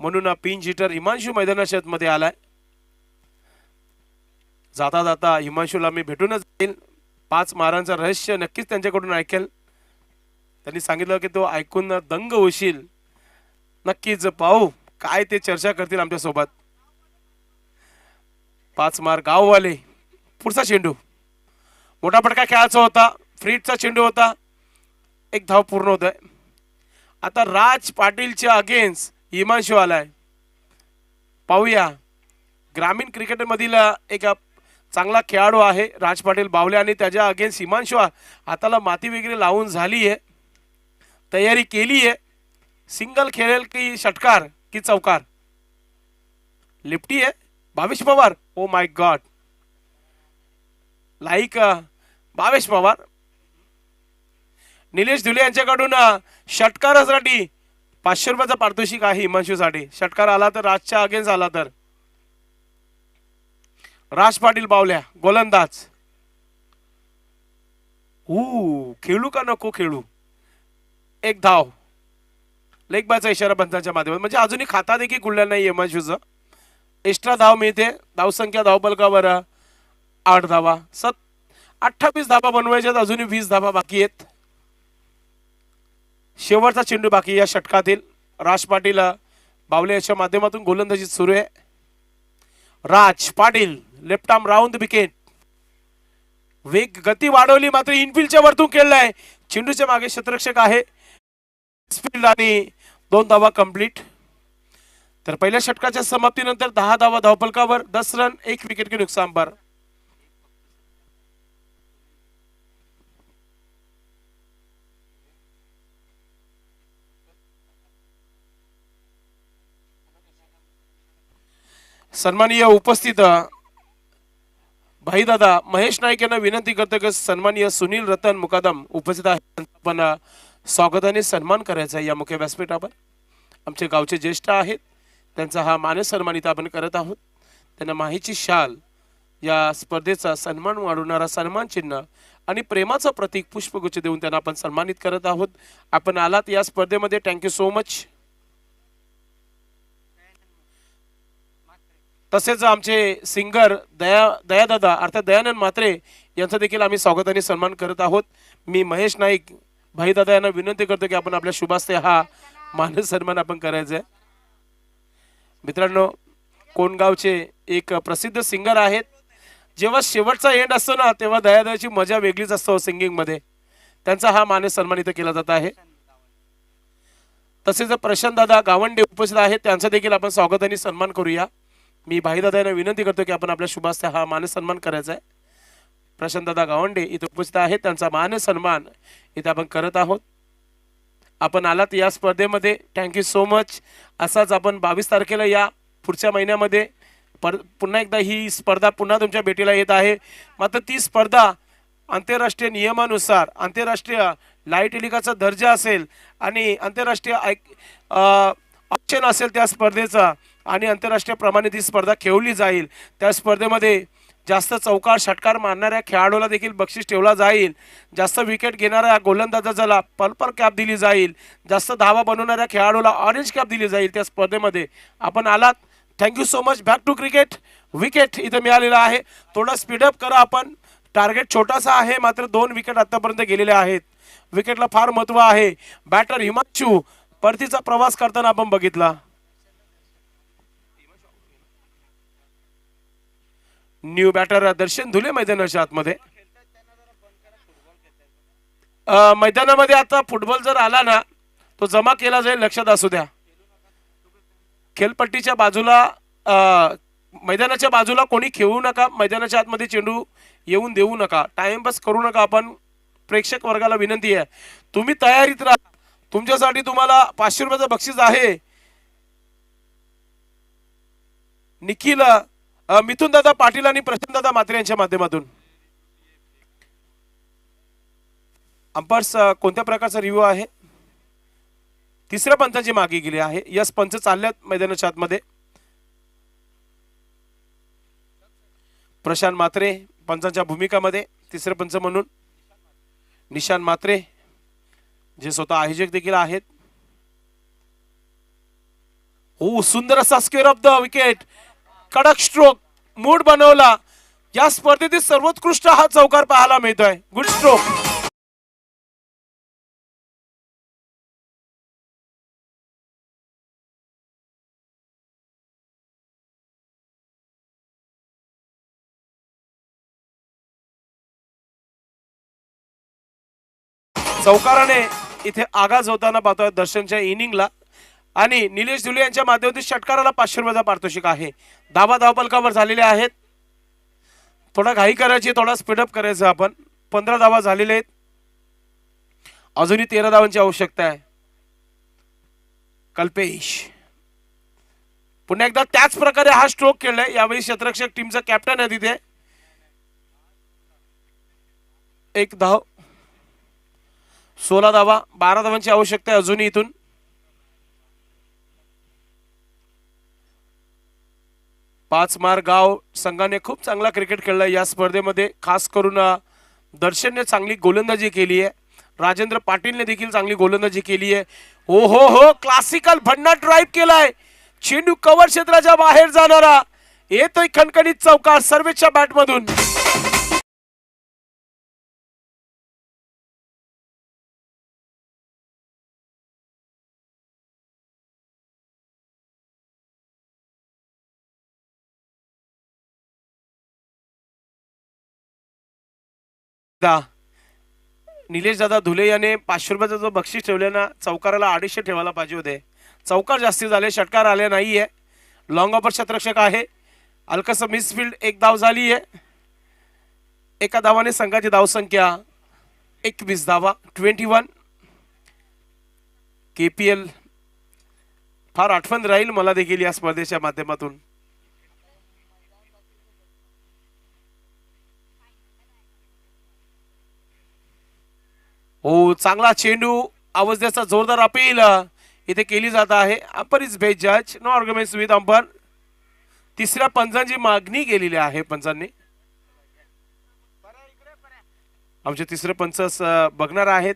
म्हणून पिन हिटर हिमांशू मैदानाच्या मध्ये आलाय. जाता जाता हिमांशूला मी भेटूनच जाईल. 5 मारांचं रहस्य नक्कीच त्यांच्याकडून ऐकेल. त्यांनी सांगितलं की तो ऐकून दंग होशील. नक्कीच पाहू काय ते चर्चा करतील आमच्या सोबत. 5 मार गाववाले. पुढचा चेंडू मोठा फटका खेळायचा होता. फ्रीटचा चेंडू होता. 1 धाव पूर्ण होत आहे. आता राज पाटीलच्या अगेन्स्ट हिमांशू आलाय. पाहूया. ग्रामीण क्रिकेट मधील एक चांगला खेळाडू आहे राज पाटील बावले आणि त्याच्या अगेन्स्ट हिमांशू. हाताला माती वगैरे लावून झाली आहे. तयारी केली आहे. सिंगल खेळेल की षटकार की चौकार. लिफ्टी आहे 22 Pawar. Oh my god. Like 22 Pawar. Nilesh Dhule यांच्याकडून षटकारासाठी 500 रुपयाचा पारितोषिक आहे हिमांशूसाठी. षटकार आला तर राजच्या अगेन्स्ट आला तर. राज पाटील बावल्या गोलंदाज. खेळू का नको खेळू. 1 धाव. लेग बायचा इशारा पंचांच्या माध्यमातून. म्हणजे अजूनही खाता देखील खुलला नाही हिमांशूचं. एक्स्ट्रा धाव मिळते. धावसंख्या धावफलकावर 8 धावा. 28 धावा बनवायच्यात. अजूनही 20 धावा बाकी आहेत. शेवटचा चेंडू बाकी या षटकातील. राज पाटील बावले याच्या माध्यमातून गोलंदाजी सुरू आहे. Raj Patil left arm round wicket. वेग गती वाढवली मात्र इनफिल्डच्या वरतून खेळलाय. चेंडूच्या मागे क्षेत्ररक्षक आहे. स्पीड आणि 2 धावा कंप्लीट. तर पहिल्या षटकाच्या समाप्तीनंतर 10 धावा धावफलकावर. 10 रन 1 विकेट के नुकसान पर. सन्माननीय उपस्थित भाईदादा महेश नाईक यांना विनंती करतो की सन्माननीय सुनील रतन मुकादम उपस्थित आहेत. आपण स्वागताने सन्मान करायचा या मुख्य व्यासपीठावर. आमचे गावचे ज्येष्ठ आहेत. त्यांचा हा मानस सन्मानित आपण करत आहोत. त्यांना माहीची शाल या स्पर्धेचा सन्मान वाढवणारा सन्मान चिन्ह आणि प्रेमाचं प्रतीक पुष्पगुच्छ देऊन त्यांना आपण सन्मानित करत आहोत. आपण आलात या स्पर्धेमध्ये. Thank you so much. तसेच आमचे सिंगर दयादादा अर्थात दयानंद म्हात्रे यांचा देखील आम्ही स्वागताने सन्मान करत आहोत. मी महेश नाईक भाईदादा यांना विनंती करतो की आपण आपल्या शुभास्ते हा मानस सन्मान आपण करायचा आहे. मित्रांनो कोणगावचे एक प्रसिद्ध सिंगर आहेत. जेव्हा शेवटचा एंड असतो ना तेव्हा दयादाची मजा वेगळीच असतो सिंगिंग मध्ये. त्यांचा हा मानस सन्मान इथे केला जात आहे. तसेच प्रशांत दादा गावंडे उपस्थित आहेत. त्यांचा देखील आपण स्वागताने सन्मान करूया. मी भाईदादा यांना विनंती करतो की आपण आपल्या शुभास्ते हा मानस सन्मान करायचा आहे. प्रशांत दादा गावंडे इथे उपस्थित आहेत. त्यांचा मानस सन्मान इथे आपण करत आहोत. आपण आलात या स्पर्धेमध्ये. Thank you so much. असाच आपण 22 तारखेला या पुढच्या महिन्यामध्ये पुन्हा एकदा ही स्पर्धा पुन्हा तुमच्या भेटीला येत आहे. मात्र ती स्पर्धा आंतरराष्ट्रीय नियमानुसार आंतरराष्ट्रीय लाईट लीगाचा दर्जा असेल आणि आंतरराष्ट्रीय ऑप्शन असेल त्या स्पर्धेचा आणि आंतरराष्ट्रीय प्रमाणे ती स्पर्धा खेळली जाईल. त्या स्पर्धेमध्ये जास्त चौकार षटकार मारणाऱ्या खेळाडूला देखील बक्षीस ठेवला जाईल. जास्त विकेट घेणाऱ्या गोलंदाजाला पर्पल कॅप दिली जाईल. जास्त धावा बनवणाऱ्या खेळाडूला ऑरेंज कॅप दिली जाईल. त्या स्पर्धेमध्ये आपण आलात. Thank you so much. Back to cricket. Wicket इथे मिळालेला आहे. थोडा स्पीडअप करा आपण. टार्गेट छोटासा आहे मात्र 2 विकेट आतापर्यंत गेलेले आहेत. विकेटला फार महत्व आहे. बॅटर हिमांशू परतीचा प्रवास करताना आपण बघितला. न्यू बॅटर दर्शन धुले मैदानाच्या आतमध्ये. मैदानामध्ये आता फुटबॉल जर आला ना तो जमा केला जाईल. लक्षात असू द्या. खेळपट्टीच्या बाजूला मैदानाच्या बाजूला कोणी खेळू नका. मैदानाच्या आतमध्ये चेंडू येऊन देऊ नका. टाइमपास करू नका. आपण प्रेक्षक वर्गाला विनंती आहे तुम्ही तयारीत राहा. तुमच्यासाठी तुम्हाला 500 रुपयाचं बक्षीस आहे. निखिल मिथुन दादा पाटील आणि प्रशांत दादा म्हात्रे यांच्या माध्यमातून. अंपायर्स कोणत्या प्रकारचा रिव्ह्यू आहे. तिसऱ्या पंचाची मागे गेली आहे. यस पंच चालल्यात मैदानाच्या आतमध्ये. प्रशांत मात्रे पंचांच्या भूमिकामध्ये तिसरे पंच म्हणून. निशान मात्रे जे स्वतः आयोजक देखील आहेत. हो सुंदर असा स्क्वेअर ऑफ द विकेट, कडक स्ट्रोक, मूड बनवला. या स्पर्धेतील सर्वोत्कृष्ट हा चौकार पाहायला मिळतोय. Good stroke. चौकाराने इथे आगाज होताना पाहतोय दर्शनच्या इनिंगला. आणि निलेश धुले यांच्या माध्यमातून षटकाराला 500 रुपयाचा पारितोषिक आहे. धावपलकावर झालेले आहेत. थोडा घाई करायची, थोडा स्पीडअप करायचं आपण. 15 धावा झालेले आहेत. अजूनही 13 धावांची आवश्यकता आहे. कल्पेश पुन्हा एकदा त्याच प्रकारे हा स्ट्रोक खेळलाय. यावेळी क्षेत्ररक्षक टीमचा कॅप्टन आहे तिथे. एक धाव, 16 धावा, 12 धावांची आवश्यकता आहे अजूनही इथून. पाच मार गाव संघाने खूप चांगला क्रिकेट खेळलाय या स्पर्धेमध्ये. खास करून दर्शनने चांगली गोलंदाजी केली आहे. राजेंद्र पाटीलने देखील चांगली गोलंदाजी केली आहे. हो हो हो, क्लासिकल भन्नाट ड्राईव्ह केलाय. चेंडू कव्हर क्षेत्राच्या बाहेर जाणारा. येतोय खणखणीत चौकार सर्वेच्या बॅटमधून. निलेश दादा धुले याने 500 रुपयाचा जो बक्षीस ठेवले ना, चौकाराला 250 ठेवायला पाहिजे होते. चौकार जास्ती झाले, षटकार आले नाहीये. लॉंग ऑपर क्षेत्ररक्षक आहे. हलकस मिसफिल्ड, एक धाव झाली आहे. एका धावाने संघाची धावसंख्या 21 धावा, 21. KPL फार आठवण राहील मला देखील या स्पर्धेच्या माध्यमातून. हो चांगला चेंडू, आवाजाचा जोरदार अपील इथे केली जात आहे. अंपर इज बेस्ट जज, नो आर्ग्युमेंट्स विथ अंपर. तिसऱ्या पंचांची मागणी केलेली आहे पंचांनी. आमचे तिसरे पंच बघणार आहेत.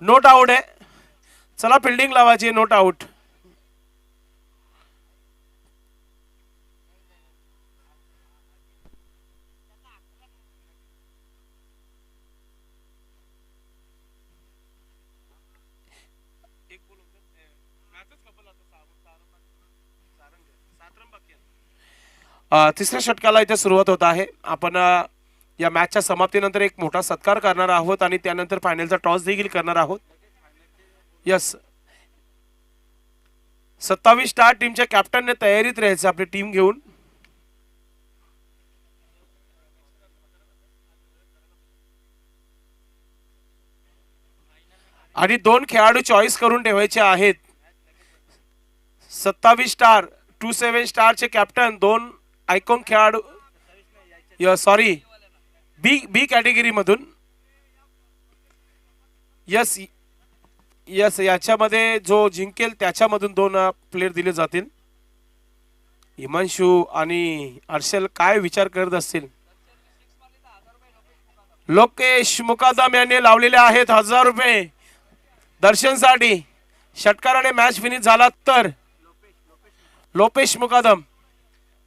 नोट आउट आहे. चला फिल्डिंग लावायची, नोट आउट. तिसऱ्या षटकाला इथे सुरुवात होत आहे. आपण या मॅचच्या समाप्तीनंतर एक मोठा सत्कार करणार आहोत आणि त्यानंतर फायनलचा टॉस देखील करणार आहोत. यस, 27 स्टार टीमच्या कॅप्टनने तयारीत राहायचं आपली टीम घेऊन. आणि 2 खेळाडू चॉईस करून ठेवायचे आहेत. 27 स्टार 27 स्टारचे कॅप्टन 2 आयकॉन खेळाडू, सॉरी बी कॅटेगरी मधून. यस यस, याच्यामध्ये जो जिंकेल त्याच्यामधून 2 प्लेयर दिले जातील. हिमांशू आणि हर्षल काय विचार करत असतील. लोकेश मुकादम यांनी लावलेले आहेत 1000 रुपये दर्शनसाठी. षटकाराने मॅच फिनिश झाला तर लोपेश मुकादम.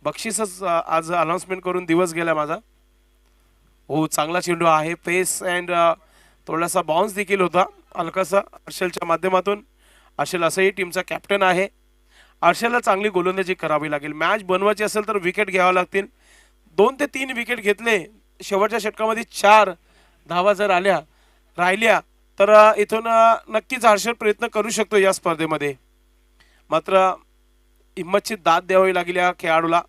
बक्षीसच आज अनाउन्समेंट करून दिवस गेला माझा. हो चांगला चेंडू आहे. पेस अँड थोडासा बाउन्स देखील होता हलकासा हर्षलच्या माध्यमातून. हर्षल असंही टीमचा कॅप्टन आहे. हर्षलला चांगली गोलंदाजी करावी लागेल. मॅच बनवायची असेल तर विकेट घ्यावा लागतील. 2 ते 3 विकेट घेतले. शेवटच्या षटकामध्ये 4 धावा जर आल्या राहिल्या तर इथून नक्कीच हर्षल प्रयत्न करू शकतो या स्पर्धेमध्ये. मात्र हिम्मतची दाद द्यावी लागेल या खेळाडूला.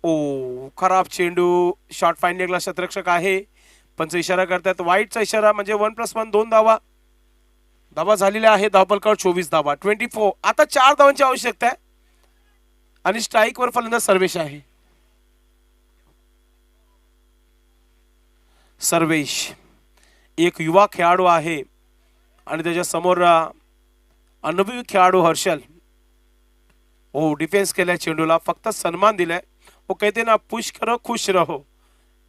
ओ खराब चेंडू. शॉर्ट फाईन लेगला क्षेत्ररक्षक आहे. पंच इशारा करतात. वाईटचा इशारा म्हणजे 1+1 2 धावा. धावा झालेल्या आहे. धावपलकावर 24 धावा, 24. आता 4 धावांची आवश्यकता आहे. आणि स्ट्राईकवर फलंदाज सर्वेश आहे. सर्वेश एक युवा खेळाडू आहे आणि त्याच्या समोर अनुभवी खेळाडू हर्षल. हो, डिफेन्स केलाय चेंडूला, फक्त सन्मान दिलाय. वो कहते ना, पुश करो खुश रहो.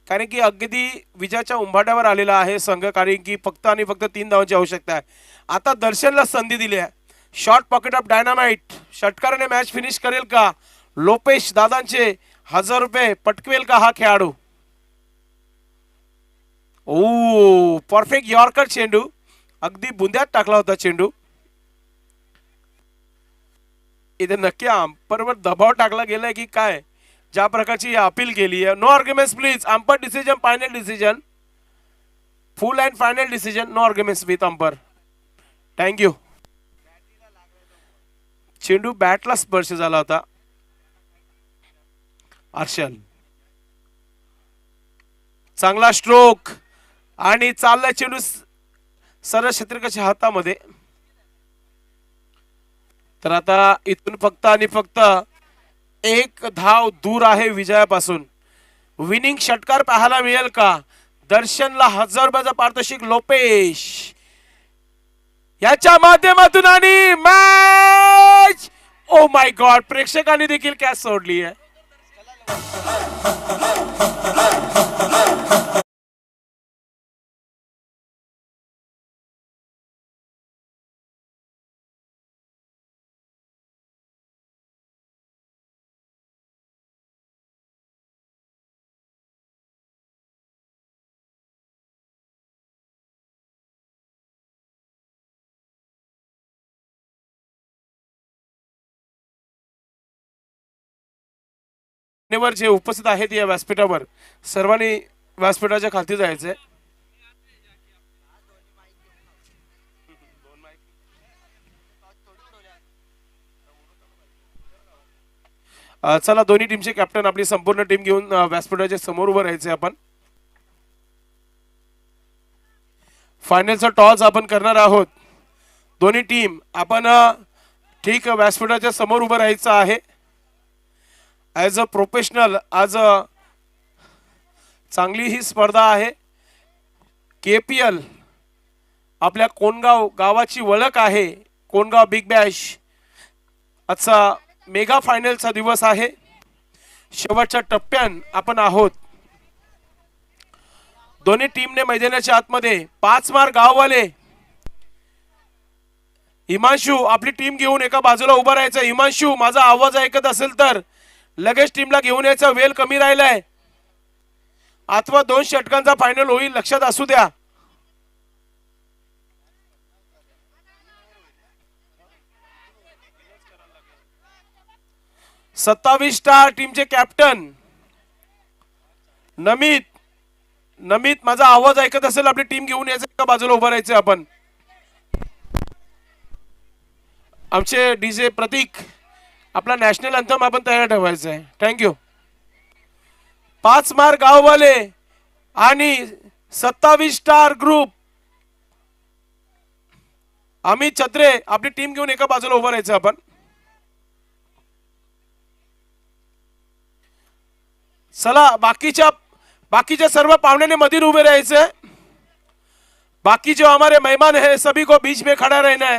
कारण की अगदी विजयाच्या उंबाट्यावर आलेला आहे संघ, कारण की फक्त आणि फक्त 3 धावांची आवश्यकता आहे. आता दर्शनला संधी दिली आहे. शॉर्ट पॉकेट ऑफ डायनामाइट, षटकाराने मॅच फिनिश करेल का? लोपेश दादांचे 1000 रुपये पटकवेल का हा खेळाडू? ओ, परफेक्ट यॉर्कर चेंडू, अगदी बुंद्यात टाकला होता चेंडू. इथे नक्की अंपरवर दबाव टाकला गेलाय की काय? ज्या प्रकारची अपील केली आहे. No arguments please. Umpire decision, final decision, full and final decision. No arguments with umpire. Thank you. चेंडू बॅटला स्पर्श झाला होता. हर्षल चांगला स्ट्रोक आणि चालला चेंडू सरळ क्षेत्रकाच्या हातामध्ये. तर आता इथून फक्त आणि फक्त एक धाव दूर आहे विजयापासून. विनिंग षटकार पाहायला मिळेल का? दर्शनला 1000 रुपयाचा पारितोषिक लोपेश याच्या माध्यमातून. आणि मॅच, ओ माय गॉड, प्रेक्षकांनी देखील कॅच सोडली आहे. जे उपस्थित आहेत या व्यासपीठावर, सर्वांनी व्यासपीठाच्या खाली जायचंय. चला, दोन्ही टीमचे कॅप्टन आपली संपूर्ण टीम घेऊन व्यासपीठाच्या समोर उभं राहायचंय. आपण फायनलचा टॉस आपण करणार आहोत. दोन्ही टीम आपण ठीक व्यासपीठाच्या समोर उभं राहायचं आहे. ॲज अ प्रोफेशनल आज चांगली ही स्पर्धा आहे. KPL आपल्या कोणगाव गावाची ओळख आहे. कोणगाव बिग बॅश आजचा मेगा फायनलचा दिवस आहे. शेवटच्या टप्प्यात आपण आहोत. दोन्ही टीमने मैदानाच्या आतमध्ये 5 मार गाववाले. हिमांशू आपली टीम घेऊन एका बाजूला उभा राहायचं. हिमांशू, माझा आवाज ऐकत असेल तर लगेच टीमला घेऊन यायचा. वेळ कमी राहिलाय. अथवा 2 षटकांचा फायनल होईल, लक्षात असू द्या. सत्तावीस स्टार टीमचे कॅप्टन नमित. नमित, माझा आवाज ऐकत असेल, आपली टीम घेऊन यायचं, एका बाजूला उभं राहायचं आपण. आमचे डीजे प्रतीक, आपला नॅशनल अँथम आपण तयार ठेवायचं आहे. थँक्यू. 5 मार गाववाले आणि 27 स्टार ग्रुप. अमित छत्रे, आपली टीम घेऊन एका बाजूला उभं राहायचं आपण. चला, बाकीच्या सर्व पाहुण्यांनी मध्ये उभे राहायचे. बाकी जो हमारे मेहमान है सभी को बीच में खड़ा रहना है.